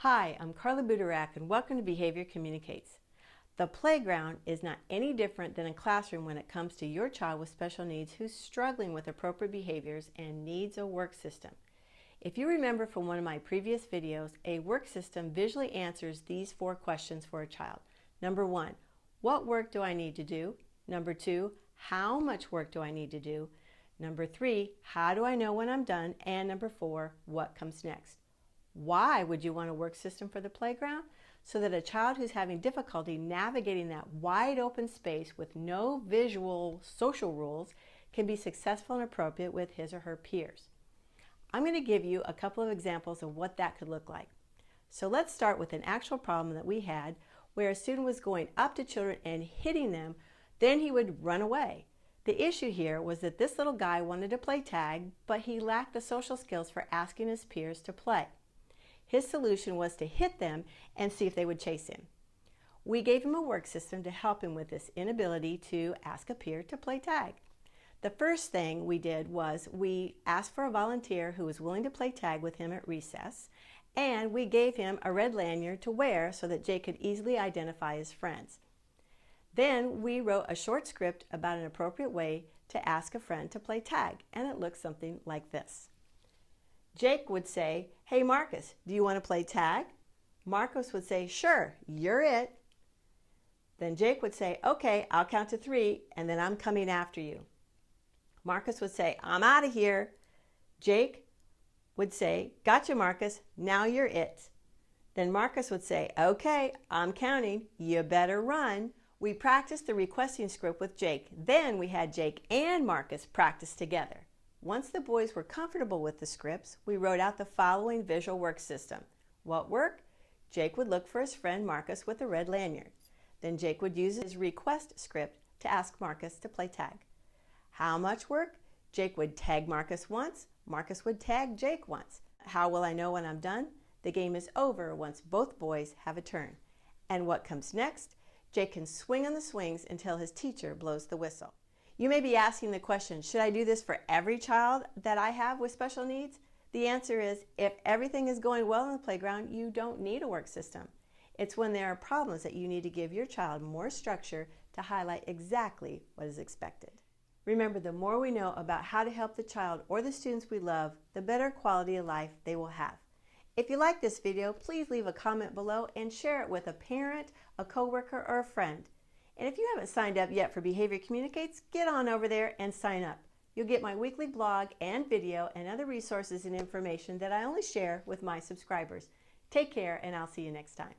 Hi, I'm Carla Butorac and welcome to Behavior Communicates. The playground is not any different than a classroom when it comes to your child with special needs who's struggling with appropriate behaviors and needs a work system. If you remember from one of my previous videos, a work system visually answers these 4 questions for a child. Number 1, what work do I need to do? Number 2, how much work do I need to do? Number 3, how do I know when I'm done? And number 4, what comes next? Why would you want a work system for the playground? So that a child who's having difficulty navigating that wide open space with no visual social rules can be successful and appropriate with his or her peers. I'm going to give you a couple of examples of what that could look like. So let's start with an actual problem that we had where a student was going up to children and hitting them, then he would run away. The issue here was that this little guy wanted to play tag, but he lacked the social skills for asking his peers to play. His solution was to hit them and see if they would chase him. We gave him a work system to help him with this inability to ask a peer to play tag. The first thing we did was we asked for a volunteer who was willing to play tag with him at recess, and we gave him a red lanyard to wear so that Jake could easily identify his friends. Then we wrote a short script about an appropriate way to ask a friend to play tag, and it looks something like this. Jake would say, "Hey Marcus, do you want to play tag?" Marcus would say, "Sure, you're it." Then Jake would say, "Okay, I'll count to 3 and then I'm coming after you." Marcus would say, "I'm out of here." Jake would say, "Gotcha Marcus, now you're it." Then Marcus would say, "Okay, I'm counting, you better run." We practiced the requesting script with Jake. Then we had Jake and Marcus practice together. Once the boys were comfortable with the scripts, we wrote out the following visual work system. What work? Jake would look for his friend Marcus with a red lanyard. Then Jake would use his request script to ask Marcus to play tag. How much work? Jake would tag Marcus once, Marcus would tag Jake once. How will I know when I'm done? The game is over once both boys have a turn. And what comes next? Jake can swing on the swings until his teacher blows the whistle. You may be asking the question, should I do this for every child that I have with special needs? The answer is, if everything is going well in the playground, you don't need a work system. It's when there are problems that you need to give your child more structure to highlight exactly what is expected. Remember, the more we know about how to help the child or the students we love, the better quality of life they will have. If you like this video, please leave a comment below and share it with a parent, a coworker, or a friend. And if you haven't signed up yet for Behavior Communicates, get on over there and sign up. You'll get my weekly blog and video and other resources and information that I only share with my subscribers. Take care, and I'll see you next time.